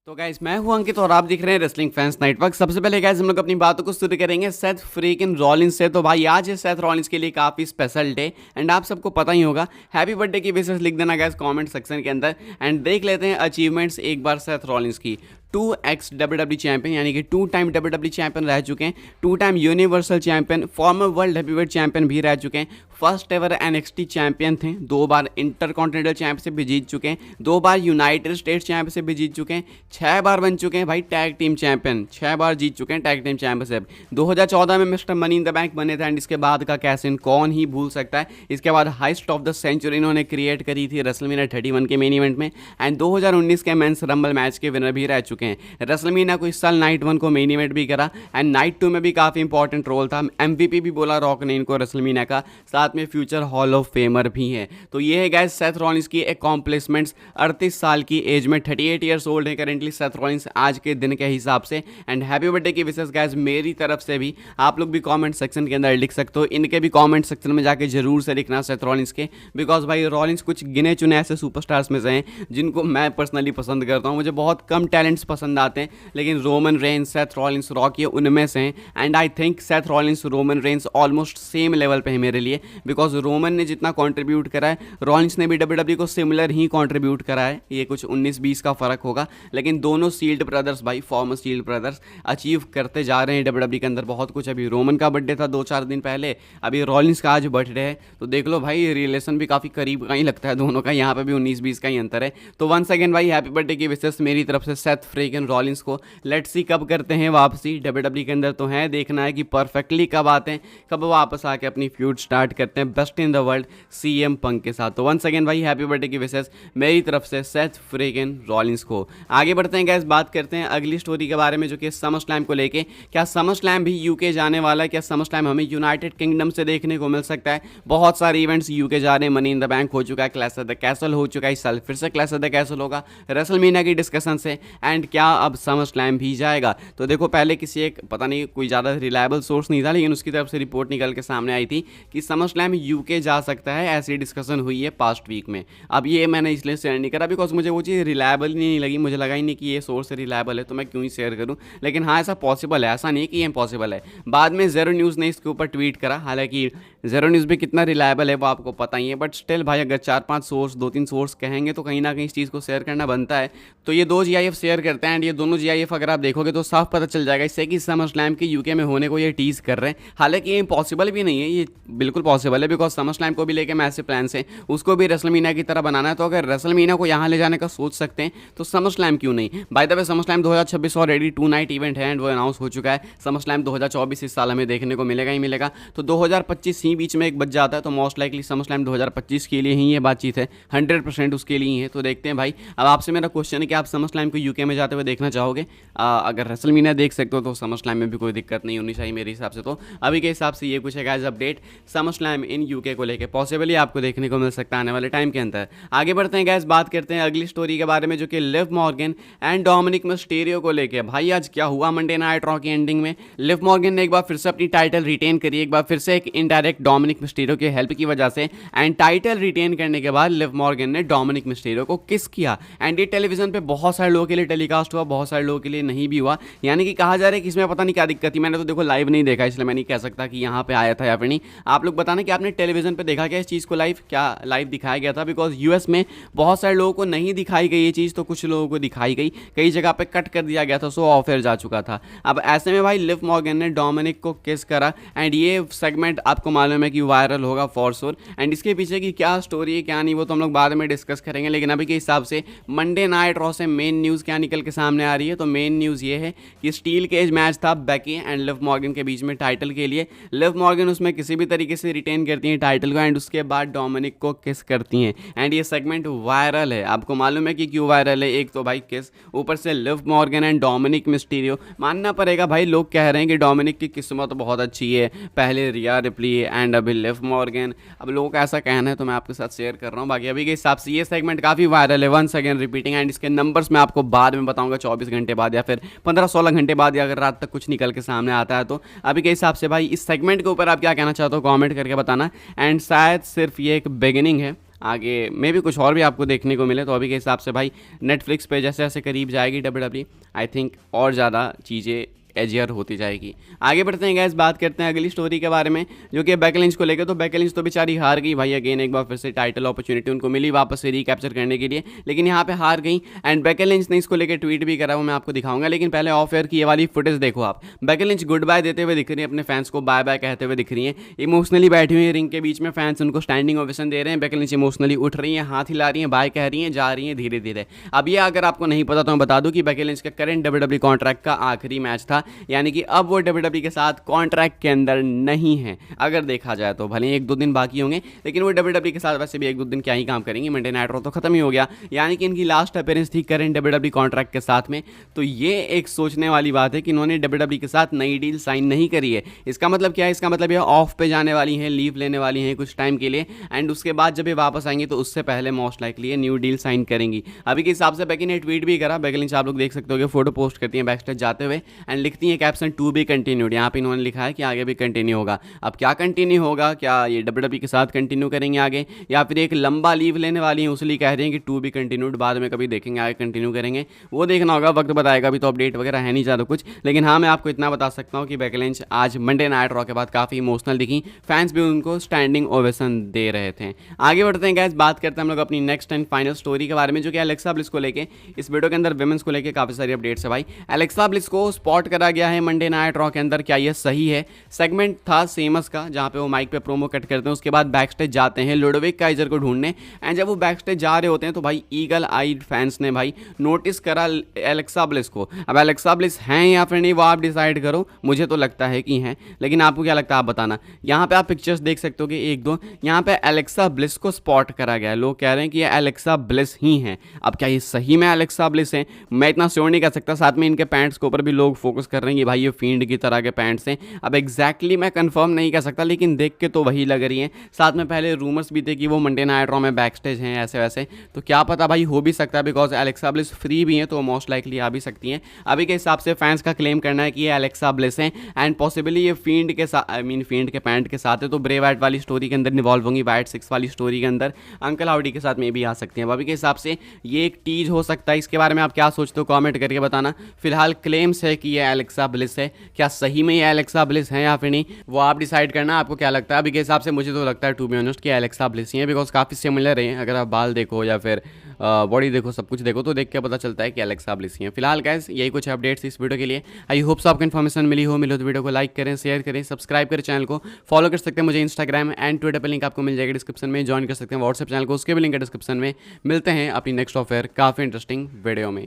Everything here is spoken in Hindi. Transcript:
तो गाइस मैं हूं अंकित और आप दिख रहे हैं रेसलिंग फैंस नेटवर्क। सबसे पहले गाइस हम लोग अपनी बातों को शुरू करेंगे सेथ फ्रीकिन रॉलिंस से। तो भाई आज है सेथ रॉलिंस के लिए काफ़ी स्पेशल डे एंड आप सबको पता ही होगा। हैप्पी बर्थडे की विशेष लिख देना गाइस कमेंट सेक्शन के अंदर एंड देख लेते हैं अचीवमेंट्स एक बार सेथ रॉलिंस की। 2x WWE चैंपियन यानी कि 2 टाइम WWE चैंपियन रह चुके हैं, 2 time universal champion, farmer world heavyweight champion भी रह चुके हैं, फर्स्ट एवर NXT चैंपियन थे, 2 बार इंटरकॉन्टिनेंटल चैंपियनशिप भी जीत चुके हैं, 2 बार यूनाइटेड स्टेट्स चैंपियनशिप भी जीत चुके हैं, 6 बार बन चुके हैं भाई टैग टीम चैंपियन, 6 बार जीत चुके हैं टैग टीम चैंपियनशिप। 2014 में mister money in the bank बने थे एंड इसके बाद का कैश इन कौन ही भूल सकता है। इसके बाद हाइस्ट ऑफ द सेंचुरी इन्होंने क्रिएट करी थी रेसलमेनिया 31 के मेन इवेंट में एंड 2019 के मेंस रंबल मैच के विनर भी रह चुके हैं। रेसलमेनिया को इस साल नाइट 1 को मेन इवेंट भी करा एंड नाइट 2 में भी काफ़ी इंपॉर्टेंट रोल था। MVP भी बोला रॉक ने इनको रेसलमेनिया का, साथ में फ्यूचर हॉल ऑफ फेमर भी है। तो ये है गाइस सेथ रॉलिंस की अकॉम्प्लिशमेंट्स। 38 साल की एज में 38 ईयर्स ओल्ड है करेंटली सेथ रॉलिंस आज के दिन के हिसाब से एंड हैप्पी बर्थडे की विशेष गाइस मेरी तरफ से भी। आप लोग भी कमेंट सेक्शन के अंदर लिख सकते हो, इनके भी कमेंट सेक्शन में जाके जरूर से लिखना सेथ रॉलिंस के, बिकॉज भाई रॉलिंस कुछ गिने चुने ऐसे सुपरस्टार्स में से हैं जिनको मैं पर्सनली पसंद करता हूँ। मुझे बहुत कम टैलेंट्स पसंद आते हैं लेकिन Roman Reigns, Seth Rollins, rock ये उनमें से हैं and I think Seth Rollins Roman Reigns almost same level पे है मेरे लिए, बिकॉज रोमन ने जितना कंट्रीब्यूट करा है रॉलिंस ने भी WWE को सिमिलर ही कंट्रीब्यूट करा है। ये कुछ 19-20 का फर्क होगा लेकिन दोनों शील्ड ब्रदर्स भाई, फॉर्मर शील्ड ब्रदर्स अचीव करते जा रहे हैं WWE के अंदर बहुत कुछ। अभी रोमन का बर्थडे था 2-4 दिन पहले, अभी रॉलिंस का आज बर्थडे है, तो देख लो भाई रिलेशन भी काफ़ी करीब का ही लगता है दोनों का, यहाँ पे भी 19-20 का ही अंतर है। तो वंस अगेन भाई हैप्पी बर्थडे की विशेष मेरी तरफ से सेथ फ्रीकिन रॉलिंस को। लेट्स सी कब करते हैं वापसी WWE के अंदर, तो है देखना है कि परफेक्टली कब आते हैं, कब वापस आके अपनी फ्यूड स्टार्ट करते हैं best in the world CM पंक के साथ। तो वंस अगेन भाई हैप्पी बर्थडे की विशेष मेरी तरफ से सेथ फ्रीकिन रॉलिंस को। आगे बढ़ते हैं गाइस, बात करते हैं अगली स्टोरी के बारे में जो कि समर स्लैम को लेके। क्या समर स्लैम भी यूके जाने वाला है? क्या समर स्लैम हमें यूनाइटेड किंगडम से देखने को मिल सकता है? बहुत सारे इवेंट्स यूके जा रहे हैं, मनी इन द बैंक हो चुका है, क्लैश ऑफ द कैसल हो चुका है, इस साल फिर से क्लैश ऑफ द कैसल होगा रेसलमेनिया की डिस्कशन से एंड क्या अब समर स्लैम भी जाएगा? तो देखो पहले किसी एक पता नहीं कोई ज़्यादा रिलायबल सोर्स नहीं था लेकिन उसकी तरफ से रिपोर्ट निकल के सामने आई थी कि समर स्लैम यूके जा सकता है, ऐसी डिस्कशन हुई है पास्ट वीक में। अब ये मैंने इसलिए शेयर नहीं करा बिकॉज मुझे वो चीज़ रिलायबल ही नहीं लगी, मुझे लगा ही नहीं कि ये सोर्स रिलायबल है तो मैं क्यों ही शेयर करूँ। लेकिन हाँ ऐसा पॉसिबल है, ऐसा नहीं कि ये इम्पॉसिबल है। बाद में ज़ेरो न्यूज़ ने इसके ऊपर ट्वीट करा, हालांकि ज़ेरो न्यूज़ भी कितना रिलायबल है वो आपको पता ही है, बट स्टिल भाई अगर 4-5 सोर्स 2-3 सोर्स कहेंगे तो कहीं ना कहीं इस चीज़ को शेयर करना बनता है। तो ये 2 GIF शेयर करते हैं एंड ये दोनों GIF अगर आप देखोगे तो साफ पता चल जाएगा इससे कि समर स्लैम के यूके में होने को ये टीज कर रहे हैं। हालांकि ये इम्पॉसिबल भी नहीं है, ये बिल्कुल पॉसिबल है बिकॉज समर स्लैम को भी लेके मैसिव प्लान्स हैं, उसको भी रेसलमेनिया की तरह बनाना है। तो अगर रेसलमेनिया को यहाँ ले जाने का सोच सकते हैं तो समर स्लैम क्यों नहीं। By the way summer slam 2026 already 2 night event है एंड वो अनाउंस हो चुका है। समर स्लैम 2024 इस साल हमें देखने को मिलेगा ही मिलेगा, तो 2025 ही बीच में एक बच जाता है, तो मोस्ट लाइकली समर स्लैम 2025 के लिए ही ये बातचीत है, 100% उसके लिए ही है। तो देखते हैं भाई। अब आपसे मेरा क्वेश्चन है कि आप समर स्लैम को यूके में जाते हुए देखना चाहोगे? अगर रेसलमेनिया देख सकते हो तो समर स्लैम में भी कोई दिक्कत नहीं होनी चाहिए मेरे हिसाब से। तो अभी के हिसाब से ये कुछ है guys update summer slam in UK को लेके, पॉसिबली आपको देखने को मिल सकता है आने वाले टाइम के अंदर। आगे बढ़ते हैं गाइस, बात करते हैं अगली स्टोरी के बारे में जो कि Liv Morgan and Dominik Mysterio को लेके। भाई आज क्या हुआ मंडे नाइट रॉ की एंडिंग में, लिव मॉर्गन ने एक बार फिर से अपनी टाइटल रिटेन करी, एक बार फिर से एक इनडायरेक्ट डोमिनिक मिस्टीरियो की हेल्प की वजह से, एंड टाइटल रिटेन करने के बाद लिव मॉर्गन ने डोमिनिक मिस्टीरियो को किस किया एंड ये टेलीविजन पे बहुत सारे लोगों के लिए टेलीकास्ट हुआ, बहुत सारे लोगों के लिए नहीं भी हुआ। यानी कि कहा जा रहा है कि इसमें पता नहीं क्या दिक्कत थी। मैंने तो देखो लाइव नहीं देखा इसलिए मैं नहीं कह सकता कि यहाँ पे आया था या फिर नहीं। आप लोग बताना कि आपने टेलीविजन पे देखा क्या इस चीज़ को लाइव, क्या लाइव दिखाया गया था? बिकॉज यूएस में बहुत सारे लोगों को नहीं दिखाई गई ये चीज़, तो कुछ लोगों को दिखाई गई, कई जगह पे कट कर दिया गया था, सो ऑफ एयर जा चुका था। अब ऐसे में भाई लिव मॉर्गन ने डोमिनिक को किस करा एंड ये सेगमेंट आपको मालूम है कि वायरल होगा फॉर श्योर एंड इसके पीछे की क्या स्टोरी है क्या नहीं वो तो हम लोग बाद में डिस्कस करेंगे। लेकिन अभी के हिसाब से मंडे नाइट रॉ से मेन न्यूज़ क्या निकल के सामने आ रही है, तो मेन न्यूज़ ये है कि स्टील केज मैच था बेकी एंड लिव मॉर्गन के बीच में टाइटल के लिए। लिव मॉर्गन उसमें किसी भी तरीके से रिटेन करती हैं टाइटल को एंड उसके बाद डोमिनिक को किस करती हैं एंड ये सेगमेंट वायरल है। आपको मालूम है कि क्यों वायरल है? एक तो भाई किस, ऊपर से Liv Morgan and Dominik Mysterio. मानना पड़ेगा भाई, लोग कह रहे हैं कि डोमिनिक की किस्मत बहुत अच्छी है, पहले रिया रिप्ली एंड अभी लिव मॉर्गन। अब लोगों का ऐसा कहना है तो मैं आपके साथ शेयर कर रहा हूँ। बाकी अभी के हिसाब से ये सेगमेंट काफ़ी वायरल है, वंस अगेन रिपीटिंग एंड इसके नंबर्स मैं आपको बाद में बताऊंगा 24 घंटे बाद या फिर 15-16 घंटे बाद, या अगर रात तक कुछ निकल के सामने आता है तो। अभी के हिसाब से भाई इस सेगमेंट के ऊपर आप क्या कहना चाहते हो कमेंट करके बताना एंड शायद सिर्फ ये एक बिगिनिंग है, आगे मे भी कुछ और भी आपको देखने को मिले। तो अभी के हिसाब से भाई नेटफ्लिक्स पे जैसे जैसे करीब जाएगी WWE, आई थिंक और ज़्यादा चीज़ें एजियर होती जाएगी। आगे बढ़ते हैं गैस, बात करते हैं अगली स्टोरी के बारे में जो कि बेकी लिंच को लेकर। तो बेकी लिंच तो बेचारी हार गई भाई, अगेन एक बार फिर से टाइटल अपॉर्चुनिटी उनको मिली वापस से रिकैप्चर करने के लिए, लेकिन यहाँ पे हार गई। एंड बेकी लिंच ने इसको लेकर ट्वीट भी करा, वो मैं आपको दिखाऊंगा। लेकिन पहले ऑफ एयर की ये वाली फुटेज देखो आप। बेकी लिंच गुड बाय देते हुए दिख रही है, अपने फैंस को बाय बाय कहते हुए दिख रही है, इमोशनली बैठी हुई है रिंग के बीच में, फैंस उनको स्टैंडिंग ओवेशन दे रहे हैं। बेकी लिंच इमोशनली उठ रही है, हाथ हिला रही है, बाय कह रही है, जा रही है धीरे धीरे। अब ये अगर आपको नहीं पता तो मैं बता दूं कि बेकी लिंच का करंट WWE कॉन्ट्रैक्ट का आखिरी मैच था, यानी कि अब वो WWE के साथ कॉन्ट्रैक्ट के अंदर नहीं है। अगर देखा जाए तो भले एक दो दिन बाकी होंगे, लेकिन वो WWE के साथ वैसे भी एक दो दिन क्या ही काम करेंगे, मंडे नाइट रॉ तो खत्म ही हो गया, यानी कि इनकी लास्ट अपीयरेंस थी करंट WWE कॉन्ट्रैक्ट के साथ में। तो ये एक सोचने वाली बात है कि इन्होंने WWE के साथ नई डील साइन नहीं करी है। इसका मतलब क्या है? इसका मतलब ये ऑफ पे जाने वाली हैं, लीव लेने वाली हैं कुछ टाइम के लिए, एंड उसके बाद जब ये वापस आएंगी तो उससे पहले मोस्ट लाइकली ये न्यू डील साइन करेंगी। अभी के हिसाब से बेकी ने ट्वीट भी करा, बेकी लिंच आप लोग देख सकते हो कि फोटो पोस्ट करती हैं बैक स्टेज जाते हुए, एंड लिखती हैं कैप्शन टू बी कंटिन्यूड। यहाँ पे इन्होंने लिखा है कि आगे भी कंटिन्यू होगा। अब क्या कंटिन्यू होगा? क्या ये WWE के साथ कंटिन्यू करेंगे आगे, या फिर एक लंबा लीव लेने वाली हैं उसलिए कह रही हैं कि टू बी कंटिन्यूड, बाद में कभी देखेंगे आगे कंटिन्यू करेंगे, वो देखना होगा, वक्त बताएगा। अभी तो अपडेट वगैरह है नहीं ज़्यादा कुछ, लेकिन हाँ मैं आपको इतना बता सकता हूँ कि बेकी लिंच आज मंडे नाइट रॉ के बाद काफ़ी इमोशनल दिखी, फैंस भी उनको स्टैंडिंग ओवेशन दे रहे थे। आगे बढ़ते हैं गैस, बात करते हैं हम लोग अपनी नेक्स्ट एंड फाइनल स्टोरी के बारे में जो कि एलेक्सा ब्लिस को लेके। इस वीडियो के अंदर विमेंस को लेके काफ़ी सारी अपडेट्स है भाई। एलेक्सा ब्लिस को स्पॉट करा गया है मंडे नाइट रॉ के अंदर, क्या ये सही है? सेगमेंट था सेमस का जहाँ पे वो माइक पे प्रोमो कट करते हैं, उसके बाद बैक स्टेज जाते हैं लुडोविक काइजर को ढूंढने, एंड जब वो बैक स्टेज जा रहे होते हैं तो भाई ईगल आइड फैंस ने भाई नोटिस करा एलेक्सा ब्लिस को। अब एलेक्सा ब्लिस हैं या फिर नहीं वो आप डिसाइड करो, मुझे तो लगता है कि हैं, लेकिन आपको क्या लगता है आप बताना। यहाँ पे आप पिक्चर्स देख सकते हो कि एक दो यहाँ पे एलेक्सा ब्लिस को स्पॉट करा गया है, लोग कह रहे हैं कि ये एलेक्सा ब्लिस ही हैं। अब क्या ये सही में एलेक्सा ब्लिस हैं? मैं इतना श्योर नहीं कर सकता। साथ में इनके पैंट्स के ऊपर भी लोग फोकस कर रहे हैं कि भाई ये फील्ड की तरह के पैंट्स हैं। अब एग्जैक्टली मैं कंफर्म नहीं कर सकता, लेकिन देख के तो वही लग रही हैं। साथ में पहले रूमर्स भी थे कि वो मंडे नाइट रॉ में बैक स्टेज हैं ऐसे वैसे, तो क्या पता भाई हो भी सकता है, बिकॉज एलेक्सा ब्लिस फ्री भी हैं तो मोस्ट लाइकली आ भी सकती हैं। अभी के हिसाब से फैंस का क्लेम करना है कि ये एलेक्सा ब्लिस हैं, एंड पॉसिबली ये फील्ड के साथ, आई मीन फील्ड के पैंट के साथ है, तो ब्रे वाइट वाली स्टोरी के अंदर इन्वॉल्व होंगी, वाइट 6 वाली स्टोरी के अंदर अंकल हाउडी के साथ में भी आ सकती हैं। अभी के हिसाब से ये एक टीज हो सकता है। इसके बारे में आप क्या सोचते हो कॉमेंट करके बताना। फिलहाल क्लेम्स है कि ये एलेक्सा ब्लिस है, क्या सही में ये एलेक्सा ब्लिस है या फिर नहीं वो आप डिसाइड करना, आपको क्या लगता है। अभी के हिसाब से मुझे तो लगता है टू बी ऑनेस्ट कि एलेक्सा ब्लिस ही है, बिकॉज काफ़ी सिमिलर हैं। अगर आप बाल देखो या फिर बॉडी देखो, सब कुछ देखो, तो देख के पता चलता है कि एलेक्सा ब्लिस ही है। फिलहाल गाइस यही कुछ अपडेट्स इस वीडियो के लिए। आई होप सो आपको इन्फॉर्मेशन मिली हो तो वीडियो को लाइक करें, शेयर करें, सब्सक्राइब करें, चैनल को फॉलो कर सकते हैं मुझे इंस्टाग्राम एंड ट्विटर पर, लिंक आपको मिल जाएगा डिस्क्रिप्शन में। ज्वाइन कर सकते हैं व्हाट्सएप चैनल को, उसके भी लिंक है डिस्क्रिप्शन में। मिलते हैं अपनी नेक्स्ट ऑफर काफ़ी इंटरेस्टिंग वीडियो में।